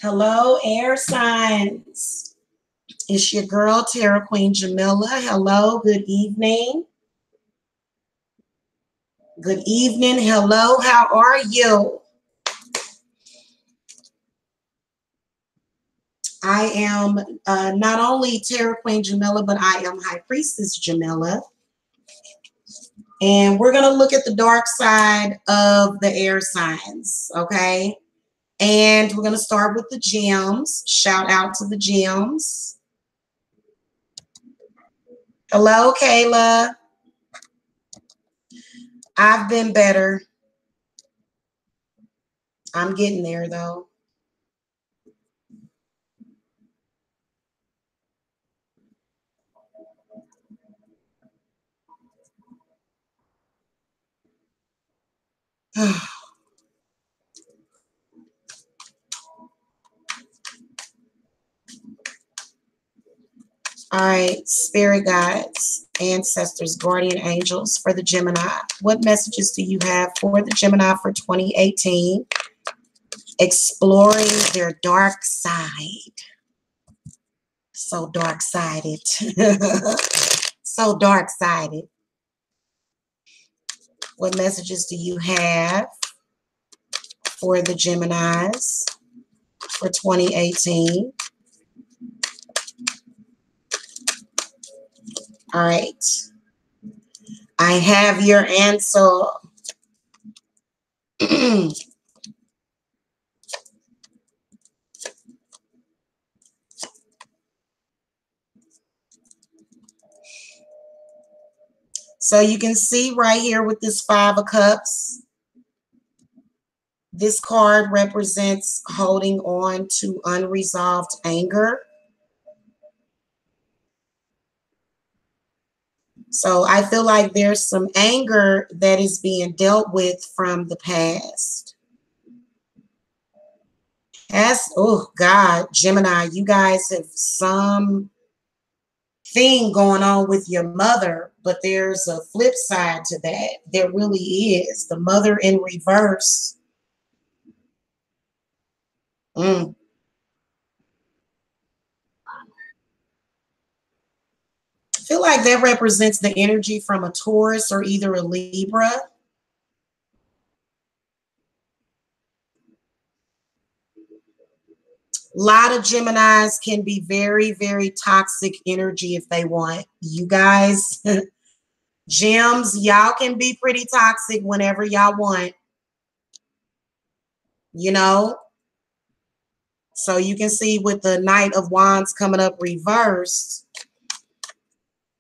Hello, air signs. It's your girl, Tarot Queen Jamila. Hello, good evening. Good evening. Hello, how are you? I am not only Tarot Queen Jamila, but I am High Priestess Jamila. And we're going to look at the dark side of the air signs, okay? And we're going to start with the gems. Shout out to the gems. Hello, Kayla. I've been better. I'm getting there, though. All right, spirit guides, ancestors, guardian angels for the Gemini. What messages do you have for the Gemini for 2018? Exploring their dark side. So dark-sided. So dark-sided. What messages do you have for the Geminis for 2018? All right. I have your answer. So you can see right here with this Five of Cups, this card represents holding on to unresolved anger. So I feel like there's some anger that is being dealt with from the past. Oh God, Gemini, you guys have some thing going on with your mother, but there's a flip side to that. There really is. The mother in reverse. I feel like that represents the energy from a Taurus or either a Libra. A lot of Geminis can be very, very toxic energy if they want. You guys, gems, y'all can be pretty toxic whenever y'all want. You know? So you can see with the Knight of Wands coming up reversed.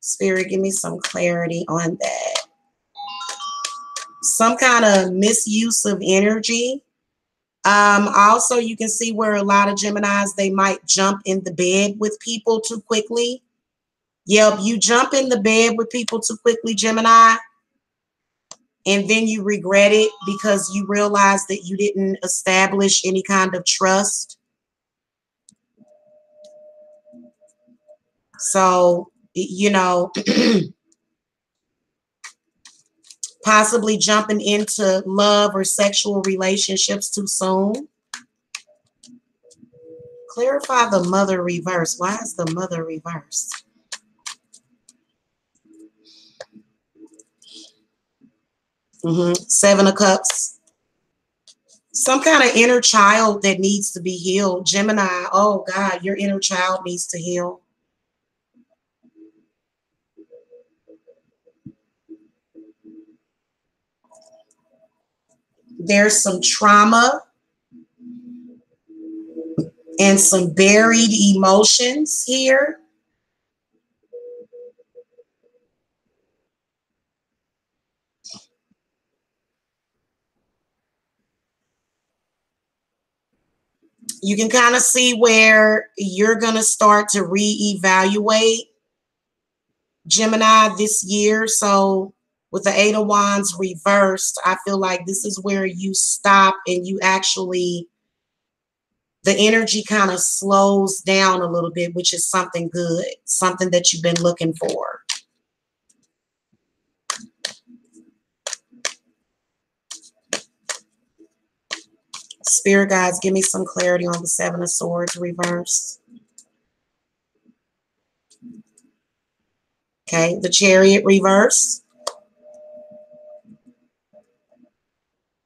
Spirit, give me some clarity on that. Some kind of misuse of energy. Also, you can see where a lot of Geminis, they might jump in the bed with people too quickly. Yep, you jump in the bed with people too quickly, Gemini, and then you regret it because you realize that you didn't establish any kind of trust. So, you know, possibly jumping into love or sexual relationships too soon. Clarify the mother reverse. Why is the mother reversed? Seven of Cups. Some kind of inner child that needs to be healed. Gemini, oh God, your inner child needs to heal. There's some trauma and some buried emotions here. You can kind of see where you're going to start to reevaluate, Gemini, this year. So with the Eight of Wands reversed, I feel like this is where you stop and you actually, the energy kind of slows down a little bit, which is something good, something that you've been looking for. Spirit guides, give me some clarity on the Seven of Swords reversed. Okay, the Chariot reversed.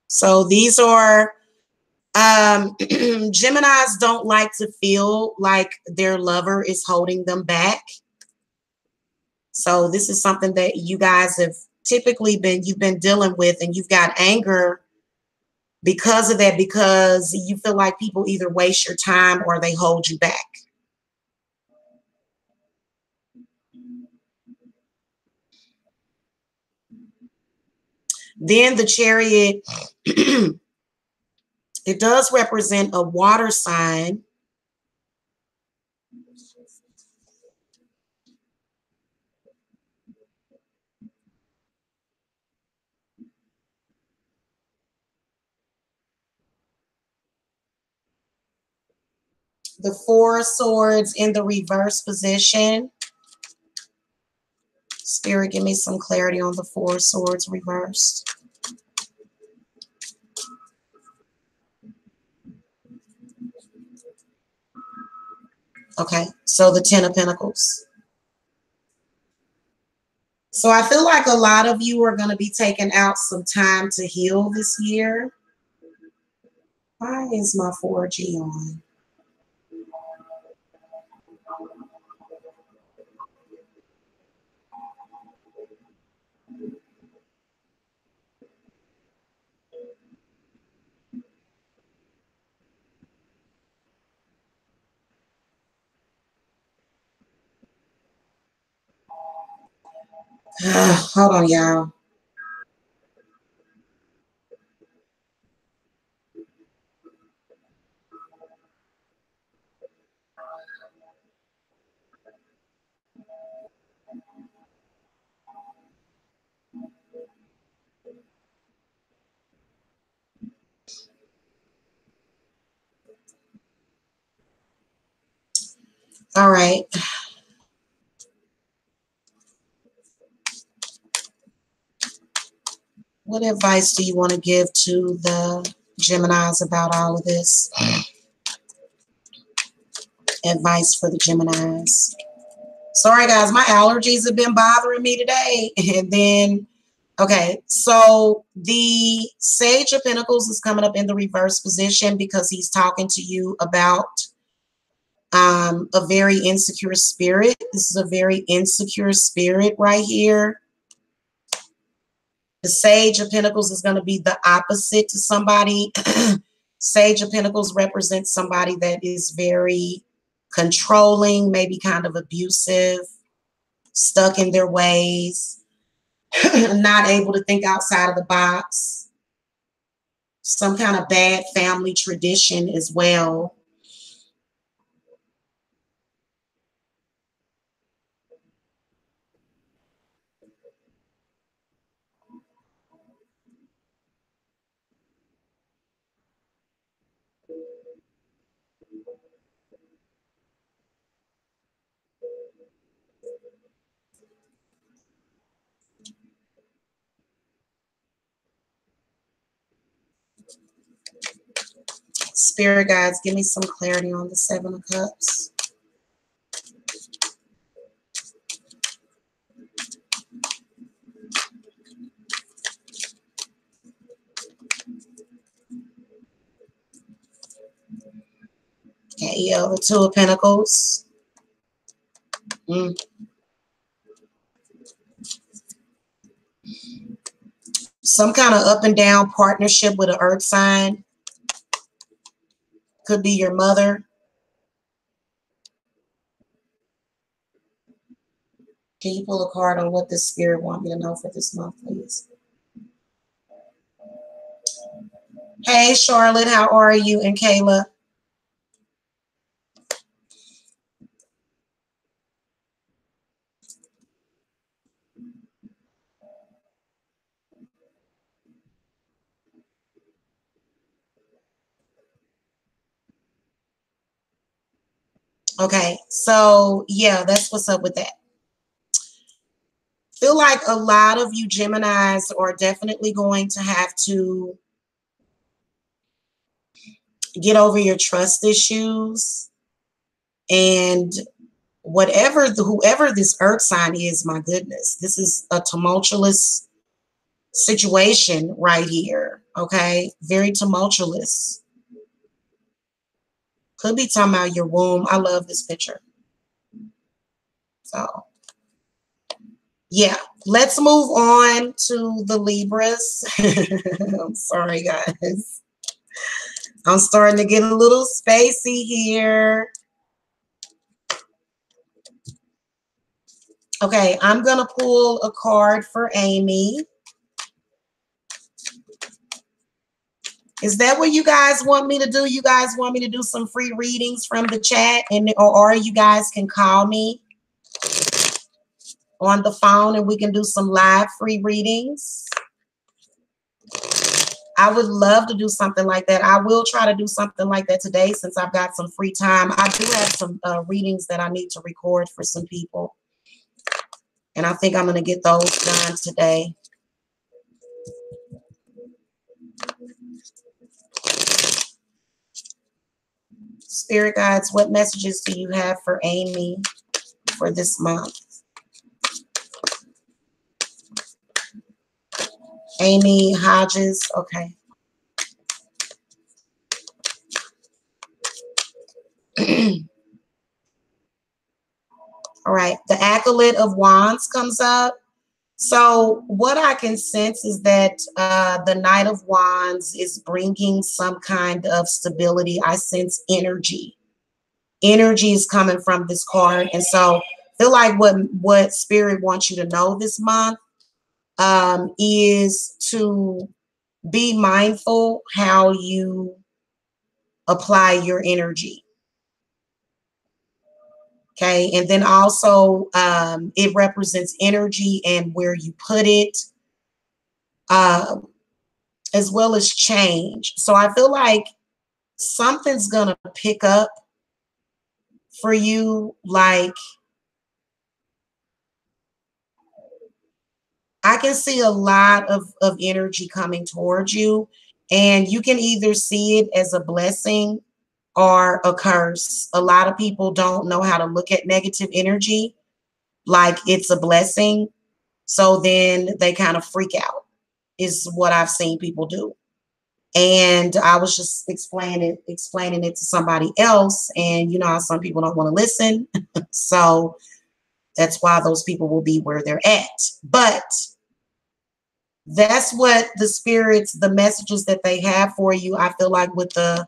So these are, Geminis don't like to feel like their lover is holding them back. So this is something that you guys have typically you've been dealing with, and you've got anger because of that, because you feel like people either waste your time or they hold you back. Then the Chariot, it does represent a water sign. The Four of Swords in the reverse position. Spirit, give me some clarity on the Four of Swords reversed. Okay, so the Ten of Pentacles. So I feel like a lot of you are going to be taking out some time to heal this year. Why is my 4G on? Hold on, y'all. All right. What advice do you want to give to the Geminis about all of this? Advice for the Geminis. Sorry, guys, my allergies have been bothering me today. And then, okay, so the Sage of Pentacles is coming up in the reverse position because he's talking to you about a very insecure spirit. This is a very insecure spirit right here. The Sage of Pentacles is going to be the opposite to somebody. Sage of Pentacles represents somebody that is very controlling, maybe kind of abusive, stuck in their ways, not able to think outside of the box. Some kind of bad family tradition as well. Spirit guides, give me some clarity on the Seven of Cups. Okay, yeah, the Two of Pentacles. Some kind of up and down partnership with an earth sign. Could be your mother. Can you pull a card on what the spirit want me to know for this month, please? Hey, Charlotte, how are you? And Kayla. Okay, so yeah, that's what's up with that. Feel like a lot of you Geminis are definitely going to have to get over your trust issues, and whoever this earth sign is, my goodness, this is a tumultuous situation right here. Okay, very tumultuous. Could be talking about your womb. I love this picture. So yeah, let's move on to the Libras. I'm sorry, guys. I'm starting to get a little spacey here. Okay, I'm going to pull a card for Amy. Is that what you guys want me to do? You guys want me to do some free readings from the chat, or you guys can call me on the phone and we can do some live free readings? I would love to do something like that. I will try to do something like that today since I've got some free time. I do have some readings that I need to record for some people, and I think I'm going to get those done today. Spirit guides, what messages do you have for Amy for this month? Amy Hodges, okay. All right, the Acolyte of Wands comes up. So what I can sense is that the Knight of Wands is bringing some kind of stability. I sense energy. Energy is coming from this card. And so I feel like what Spirit wants you to know this month is to be mindful how you apply your energy. Okay, and then also it represents energy and where you put it, as well as change. So I feel like something's gonna pick up for you. Like I can see a lot of energy coming towards you, and you can either see it as a blessing or a curse. A lot of people don't know how to look at negative energy like it's a blessing. So then they kind of freak out, is what I've seen people do. And I was just explaining it to somebody else. And you know how some people don't want to listen. So that's why those people will be where they're at. But that's what the spirits, the messages that they have for you, I feel like with the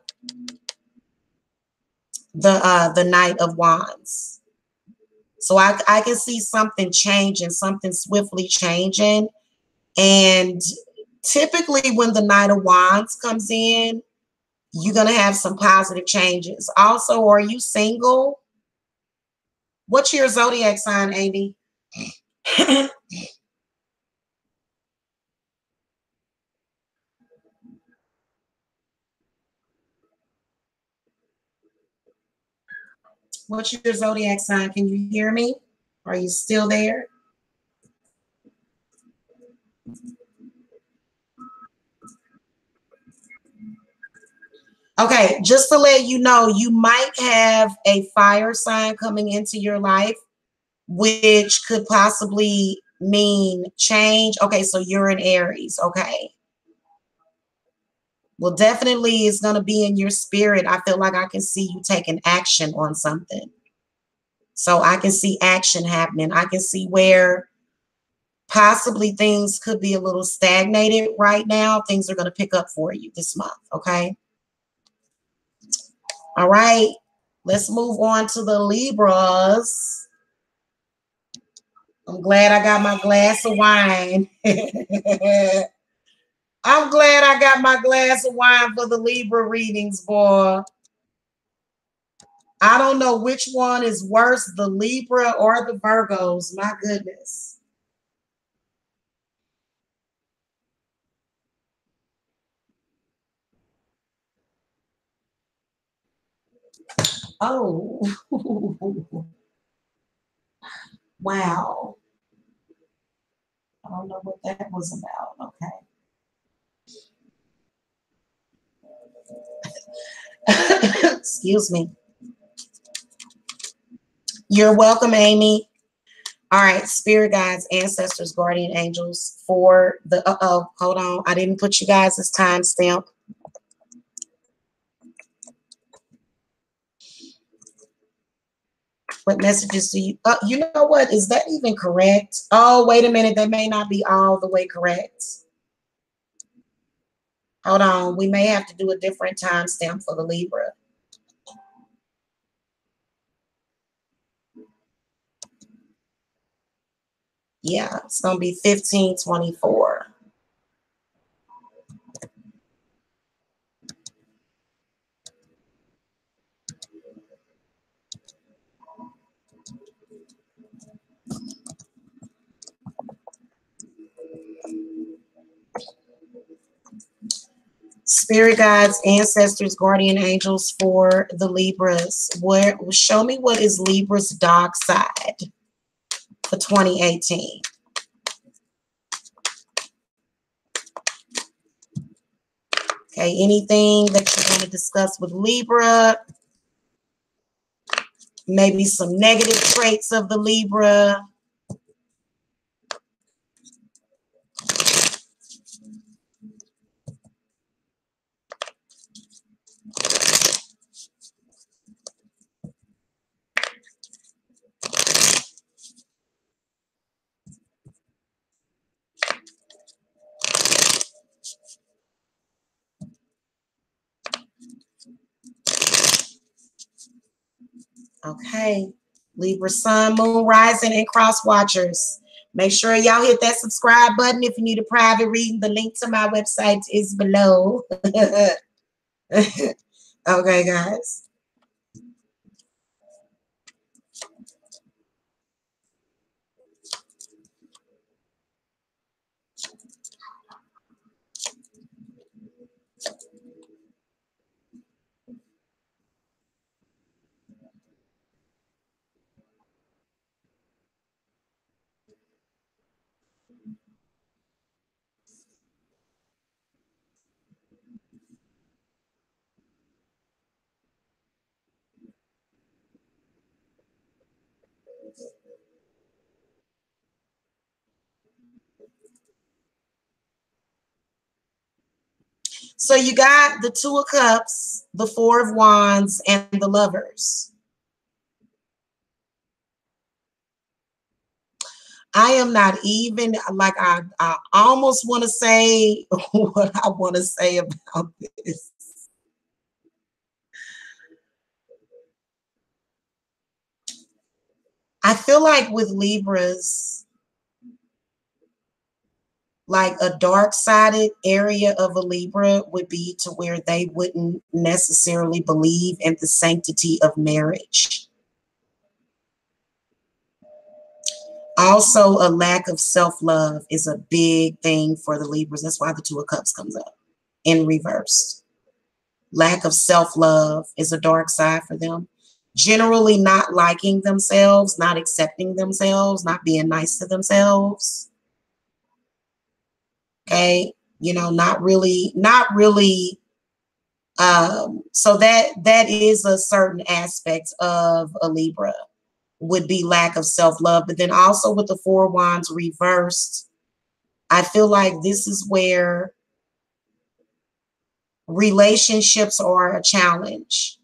Knight of Wands. So I can see something changing, something swiftly changing. And typically when the Knight of Wands comes in, you're going to have some positive changes. Also, are you single? What's your zodiac sign, Amy? What's your zodiac sign? Can you hear me? Are you still there? Okay, just to let you know, you might have a fire sign coming into your life, which could possibly mean change. Okay, so you're in Aries. Okay. Well, definitely it's going to be in your spirit. I feel like I can see you taking action on something. So I can see action happening. I can see where possibly things could be a little stagnated right now. Things are going to pick up for you this month. Okay. All right. Let's move on to the Libras. I'm glad I got my glass of wine. I'm glad I got my glass of wine for the Libra readings, boy. I don't know which one is worse, the Libra or the Virgos. My goodness. Oh, wow. I don't know what that was about. Okay. Excuse me. You're welcome, Amy. All right, spirit guides, ancestors, guardian angels for the, hold on. I didn't put you guys as timestamp. What messages do you, you know what? Is that even correct? Oh, wait a minute. That may not be all the way correct. Hold on. We may have to do a different timestamp for the Libra. Yeah, it's going to be 1524. Spirit guides, ancestors, guardian angels for the Libras. Where, show me what is Libra's dark side for 2018. Okay, anything that you want to discuss with Libra? Maybe some negative traits of the Libra. Okay, Libra, sun, moon, rising, and cross watchers. Make sure y'all hit that subscribe button. If you need a private reading, the link to my website is below. Okay, guys. So you got the Two of Cups, the Four of Wands, and the Lovers. I am not even, like, I almost want to say what I want to say about this. I feel like with Libras, like a dark-sided area of a Libra would be to where they wouldn't necessarily believe in the sanctity of marriage. Also, a lack of self-love is a big thing for the Libras. That's why the Two of Cups comes up in reverse. Lack of self-love is a dark side for them. Generally not liking themselves, not accepting themselves, not being nice to themselves. Okay, you know, not really. So that is a certain aspect of a Libra, would be lack of self-love. But then also with the Four of Wands reversed, I feel like this is where relationships are a challenge.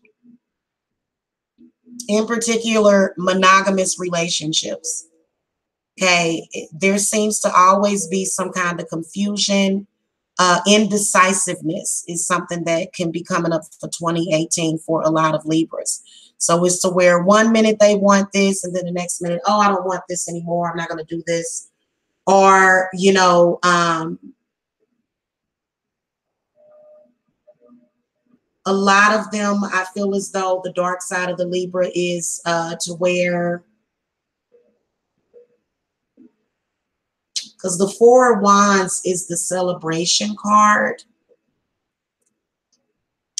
In particular, monogamous relationships. Okay, there seems to always be some kind of confusion. Indecisiveness is something that can be coming up for 2018 for a lot of Libras. So it's to where one minute they want this, and then the next minute, oh, I don't want this anymore. I'm not going to do this. Or, you know, a lot of them, I feel as though the dark side of the Libra is to where, because the Four of Wands is the celebration card.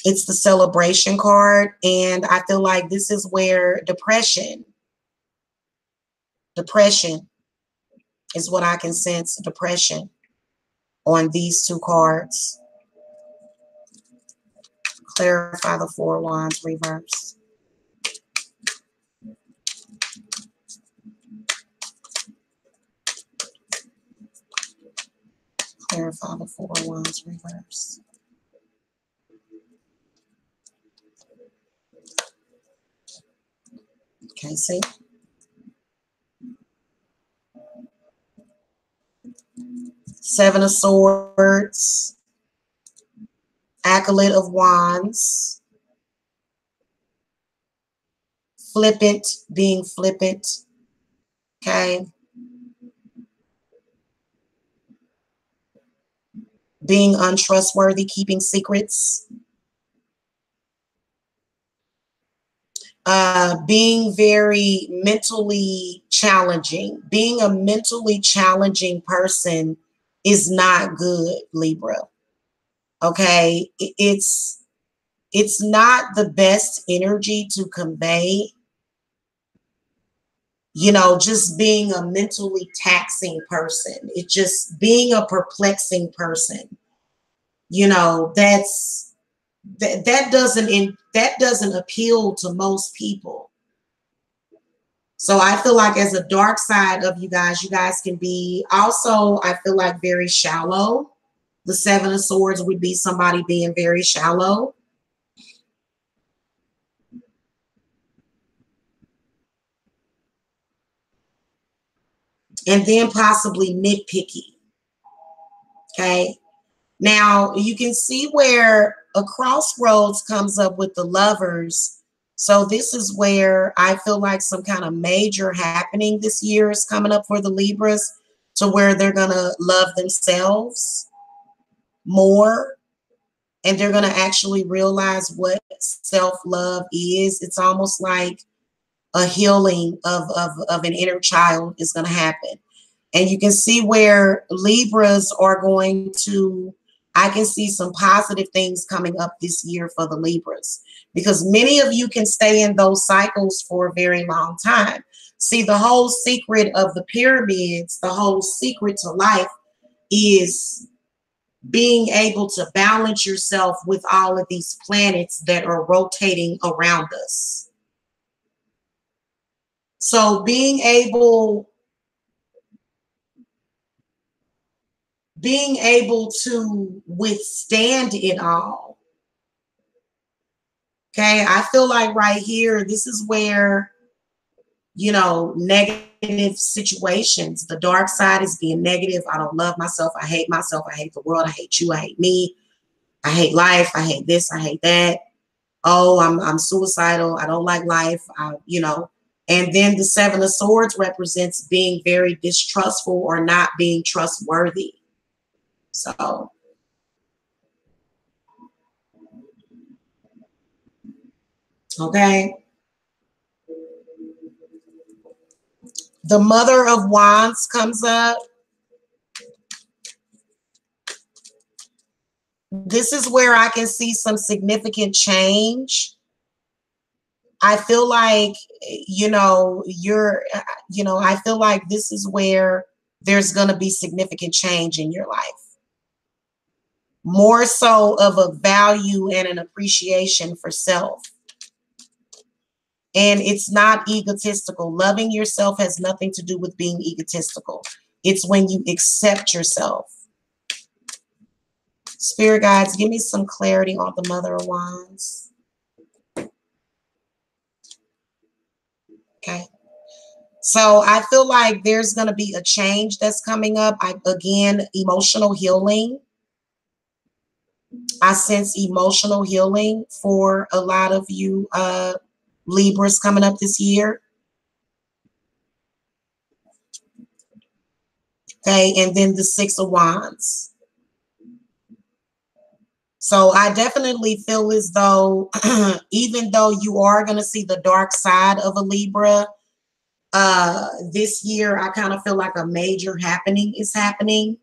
It's the celebration card. And I feel like this is where depression is what I can sense, depression on these two cards. Clarify the Four of Wands reverse. Clarify the Four of Wands reverse. Okay, see? Seven of Swords. Acolyte of Wands. Flippant, being flippant. Okay. Being untrustworthy, keeping secrets. Being very mentally challenging. Being a mentally challenging person is not good, Libra. Okay. It's not the best energy to convey. You know, just being a mentally taxing person. It's just being a perplexing person. You know, that doesn't appeal to most people. So I feel like as a dark side of you guys can be also, I feel like, very shallow. The Seven of Swords would be somebody being very shallow. And then possibly nitpicky. Okay. Now you can see where a crossroads comes up with the Lovers. So this is where I feel like some kind of major happening this year is coming up for the Libras, to where they're going to love themselves more. And they're going to actually realize what self-love is. It's almost like a healing of an inner child is going to happen. And you can see where Libras are going to, I can see some positive things coming up this year for the Libras, because many of you can stay in those cycles for a very long time. See, the whole secret of the pyramids, the whole secret to life is being able to balance yourself with all of these planets that are rotating around us. So being able to withstand it all. Okay, I feel like right here, this is where, you know, negative situations, the dark side is being negative. I don't love myself. I hate myself. I hate the world. I hate you. I hate me. I hate life. I hate this. I hate that. Oh, I'm suicidal. I don't like life. You know, and then the Seven of Swords represents being very distrustful or not being trustworthy. So, okay. The Mother of Wands comes up. This is where I can see some significant change. I feel like, you know, I feel like this is where there's going to be significant change in your life. More so of a value and an appreciation for self. And it's not egotistical. Loving yourself has nothing to do with being egotistical. It's when you accept yourself. Spirit guides, give me some clarity on the Mother of Wands. Okay. So I feel like there's going to be a change that's coming up. Again, emotional healing. I sense emotional healing for a lot of you Libras coming up this year. Okay, and then the Six of Wands. So I definitely feel as though even though you are going to see the dark side of a Libra this year, I kind of feel like a major happening is happening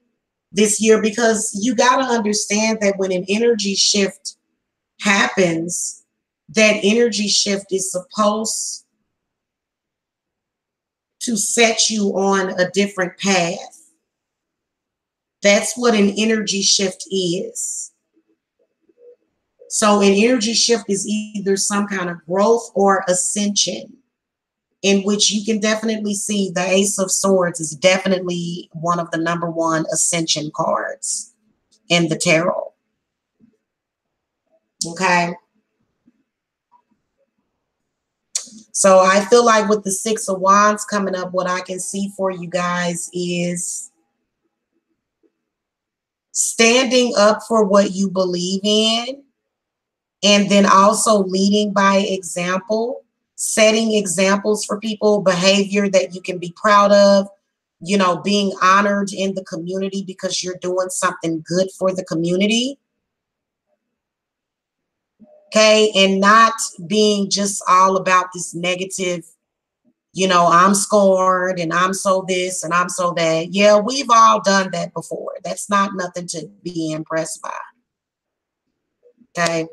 this year, because you got to understand that when an energy shift happens, that energy shift is supposed to set you on a different path. That's what an energy shift is. So an energy shift is either some kind of growth or ascension, in which you can definitely see the Ace of Swords is definitely one of the #1 ascension cards in the tarot. Okay. So I feel like with the Six of Wands coming up, what I can see for you guys is standing up for what you believe in, and then also leading by example, setting examples for people, behavior that you can be proud of, you know, being honored in the community because you're doing something good for the community. Okay. And not being just all about this negative, you know, I'm scorned and I'm so this and I'm so that. Yeah, we've all done that before. That's not nothing to be impressed by. Okay.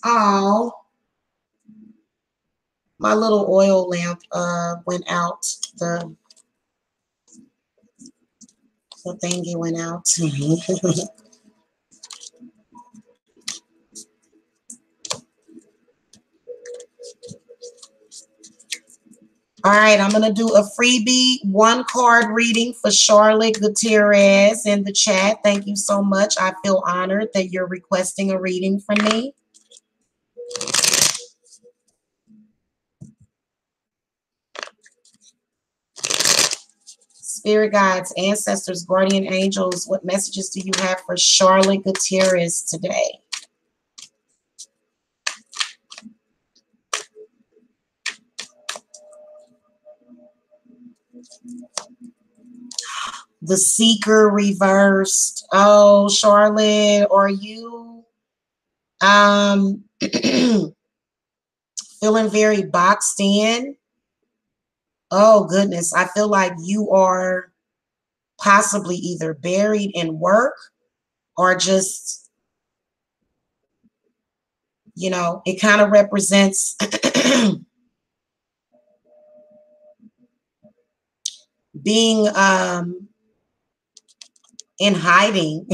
Oh, my little oil lamp went out. The thingy went out. All right, I'm going to do a freebie 1-card reading for Charlotte Gutierrez in the chat. Thank you so much. I feel honored that you're requesting a reading from me. Spirit guides, ancestors, guardian angels, what messages do you have for Charlotte Gutierrez today? The Seeker reversed. Oh, Charlotte, are you feeling very boxed in? Oh, goodness. I feel like you are possibly either buried in work or just, you know, it kind of represents being in hiding,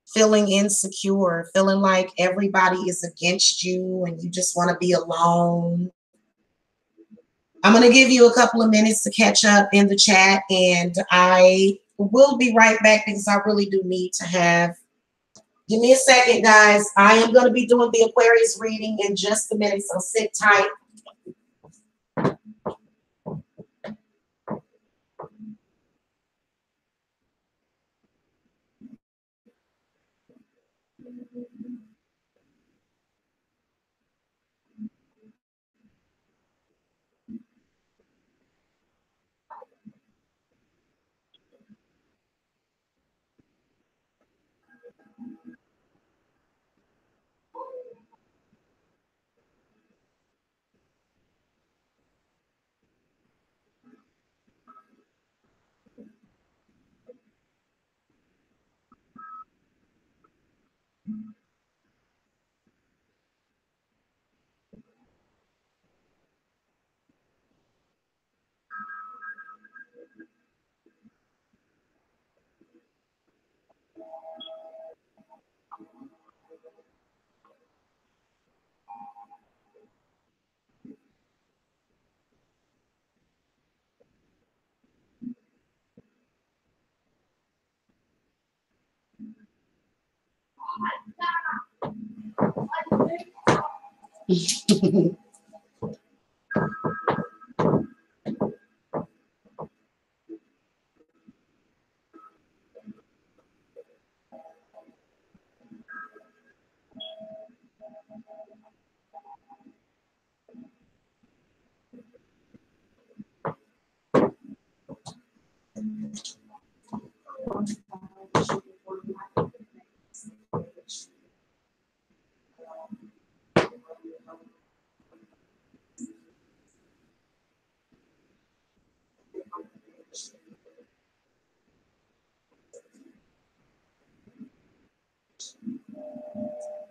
feeling insecure, feeling like everybody is against you and you just want to be alone. I'm going to give you a couple of minutes to catch up in the chat, and I will be right back because I really do need to have. Give me a second, guys. I am going to be doing the Aquarius reading in just a minute, so sit tight.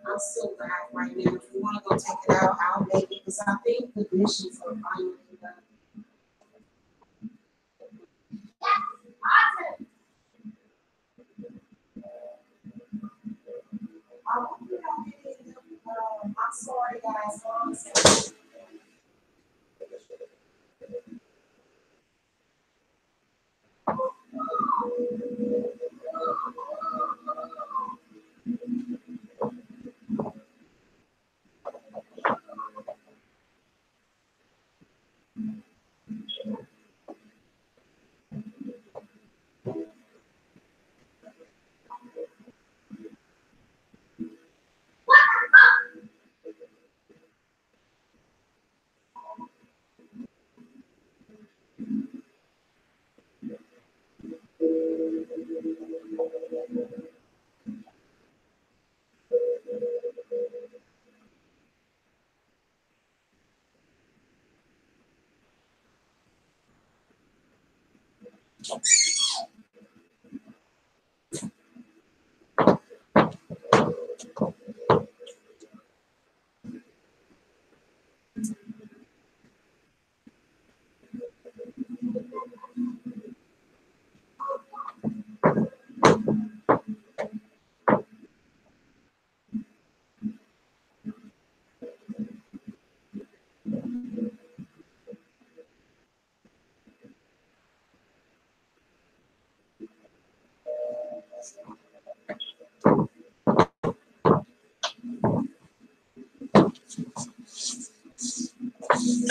I'm still live right now. If you want to go take it out, I'll make it because I think the dishes are finally done. sorry, guys.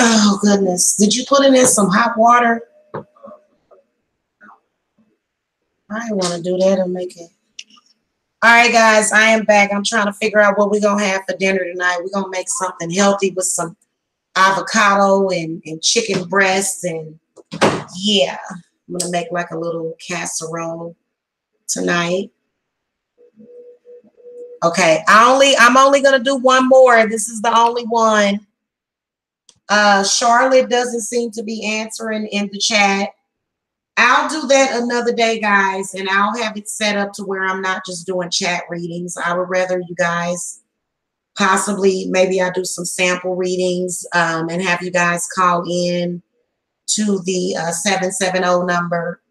Oh, goodness. Did you put it in some hot water? I didn't want to do that and make it. All right, guys, I am back. I'm trying to figure out what we're going to have for dinner tonight. We're going to make something healthy with some avocado and chicken breasts. And, yeah, I'm going to make like a little casserole tonight. Okay, I'm only going to do one more. This is the only one. Charlotte doesn't seem to be answering in the chat. I'll do that another day, guys, and I'll have it set up to where I'm not just doing chat readings. I would rather you guys possibly, maybe I do some sample readings and have you guys call in to the 770 number,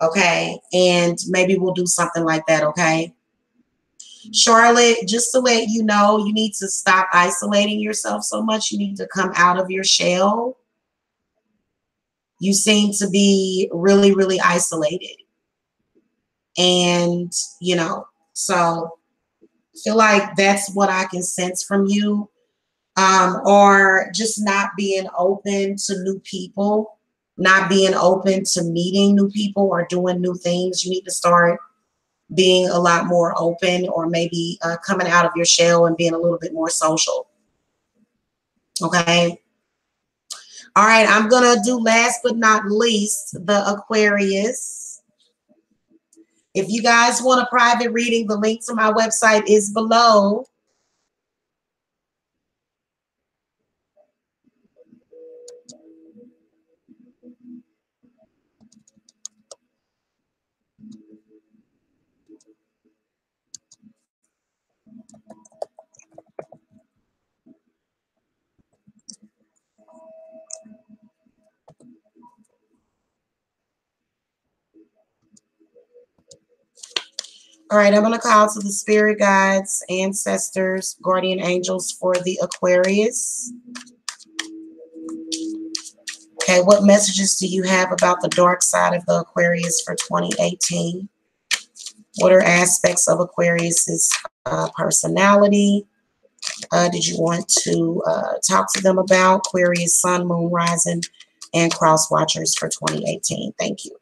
okay? And maybe we'll do something like that, okay? Charlotte, just to let you know, you need to stop isolating yourself so much. You need to come out of your shell. You seem to be really, really isolated. And, you know, so I feel like that's what I can sense from you. Or just not being open to new people, not being open to meeting new people or doing new things. You need to start being a lot more open, or maybe coming out of your shell and being a little bit more social. Okay. All right. I'm going to do last but not least the Aquarius. If you guys want a private reading, the link to my website is below. All right, I'm going to call to the spirit guides, ancestors, guardian angels for the Aquarius. Okay, what messages do you have about the dark side of the Aquarius for 2018? What are aspects of Aquarius's personality? Did you want to talk to them about Aquarius, Sun, Moon, Rising, and Cross Watchers for 2018? Thank you.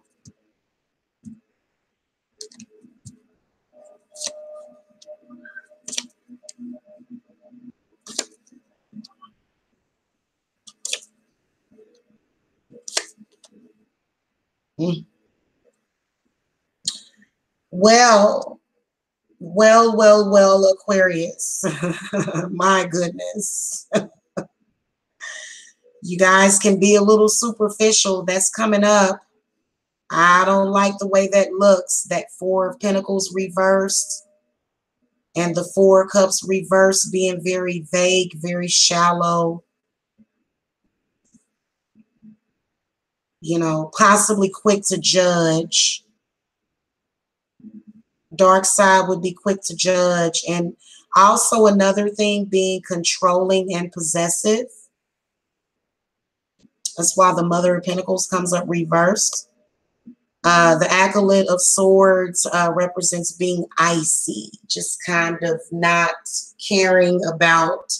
Well, Aquarius. My goodness. You guys can be a little superficial. That's coming up. I don't like the way that looks. That Four of Pentacles reversed and the Four of Cups reversed, being very vague, very shallow. You know, possibly quick to judge. Dark side would be quick to judge. And Also, another thing being controlling and possessive. That's why the Mother of Pentacles comes up reversed. The Acolyte of Swords represents being icy, just kind of not caring about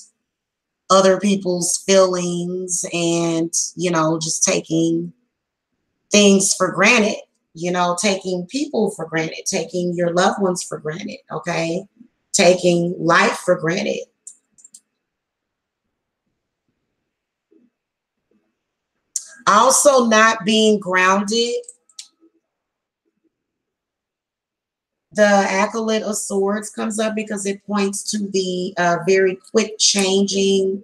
other people's feelings and, you know, just taking things for granted, you know, taking people for granted, taking your loved ones for granted, okay? Taking life for granted. Also, not being grounded. The Acolyte of Swords comes up because it points to the very quick changing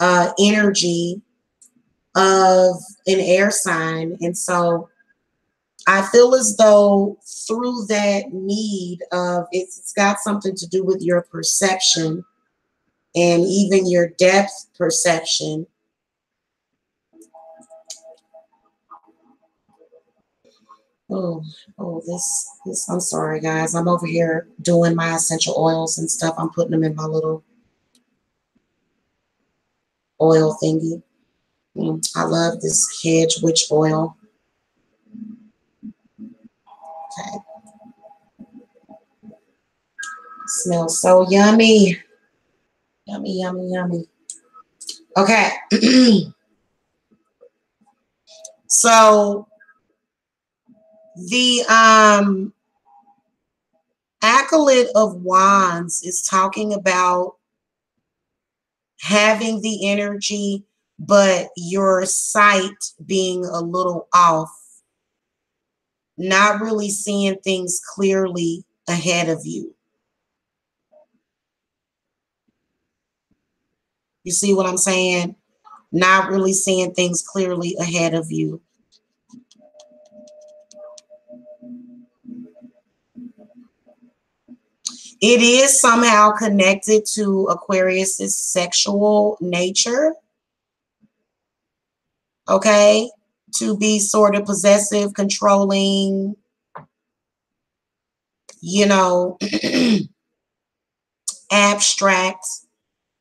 energy of an air sign. And so I feel as though through that need of, it's got something to do with your perception and even your depth perception. This, I'm sorry, guys. I'm over here doing my essential oils and stuff. I'm putting them in my little oil thingy. I love this hedge witch oil. Okay. Smells so yummy. Yummy, yummy, yummy. Okay. So the Acolyte of Wands is talking about having the energy, but your sight being a little off, not really seeing things clearly ahead of you. You see what I'm saying? Not really seeing things clearly ahead of you. It is somehow connected to Aquarius's sexual nature. Okay? To be sort of possessive, controlling, you know, abstract,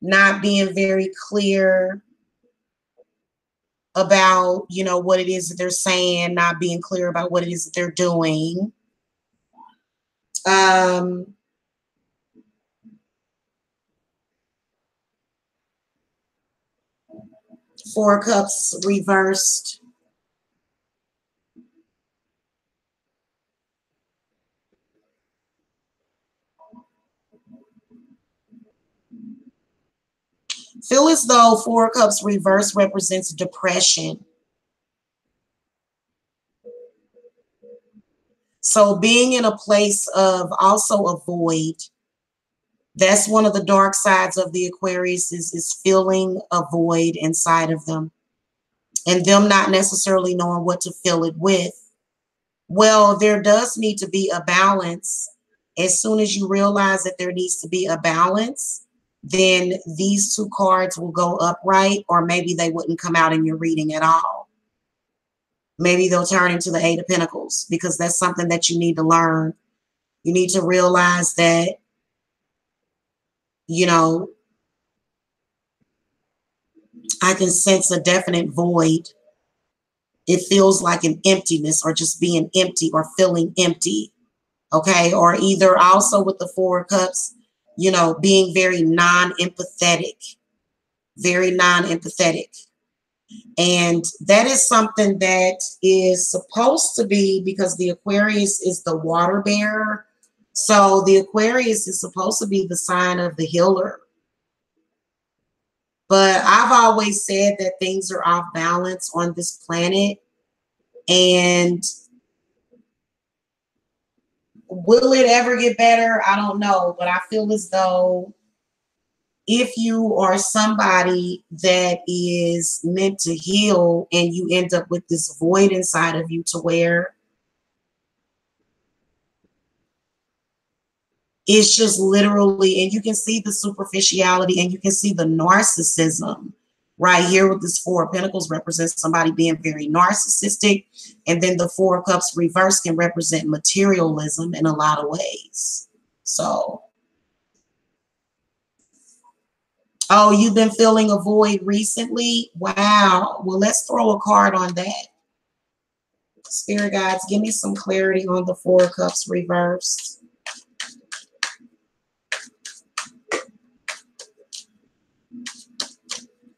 not being very clear about, you know, what it is that they're saying, not being clear about what it is that they're doing. Four of Cups reversed. Feel as though Four of Cups reversed represents depression. So being in a place of also a void, that's one of the dark sides of the Aquarius is feeling a void inside of them and them not necessarily knowing what to fill it with. Well, there does need to be a balance. As soon as you realize that there needs to be a balance, then these two cards will go upright, or maybe they wouldn't come out in your reading at all. Maybe they'll turn into the Eight of Pentacles, because that's something that you need to learn. You need to realize that, you know, I can sense a definite void. It feels like an emptiness, or just being empty or feeling empty. Okay. Or either also with the Four of Cups, you know, being very non-empathetic, very non-empathetic. And that is something that is supposed to be, because the Aquarius is the water bearer. So the Aquarius is supposed to be the sign of the healer. But I've always said that things are off balance on this planet. And will it ever get better? I don't know. But I feel as though if you are somebody that is meant to heal and you end up with this void inside of you to where it's just literally, and you can see the superficiality and you can see the narcissism right here with this Four of Pentacles represents somebody being very narcissistic. And then the Four of Cups reverse can represent materialism in a lot of ways. So Oh, you've been filling a void recently? Wow. Well, let's throw a card on that. Spirit guides, give me some clarity on the Four of Cups reversed.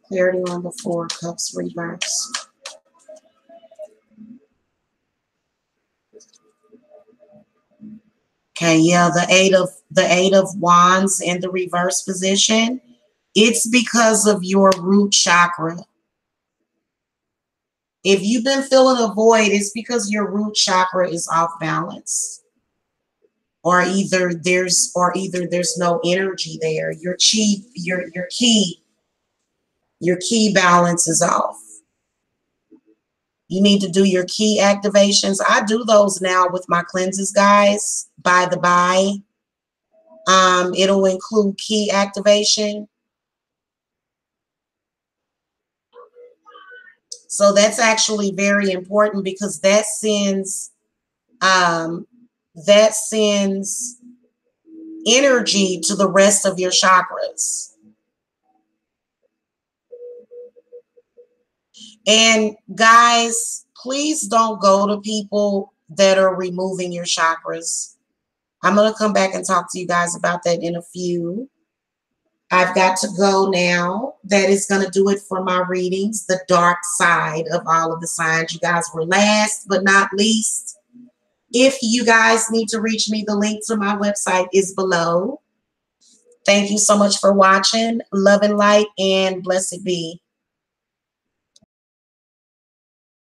Clarity on the Four of Cups reversed. Okay, yeah, the eight of wands in the reverse position. It's because of your root chakra. If you've been feeling a void, it's because your root chakra is off balance. Or either there's no energy there. Your chi, your key balance is off. You need to do your key activations. I do those now with my cleanses, guys, by the by. It'll include key activation. So that's actually very important because that sends energy to the rest of your chakras. And guys, please don't go to people that are removing your chakras. I'm going to come back and talk to you guys about that in a few. I've got to go now. That is going to do it for my readings, the dark side of all of the signs. You guys were last but not least. If you guys need to reach me, the link to my website is below. Thank you so much for watching. Love and light, and blessed be.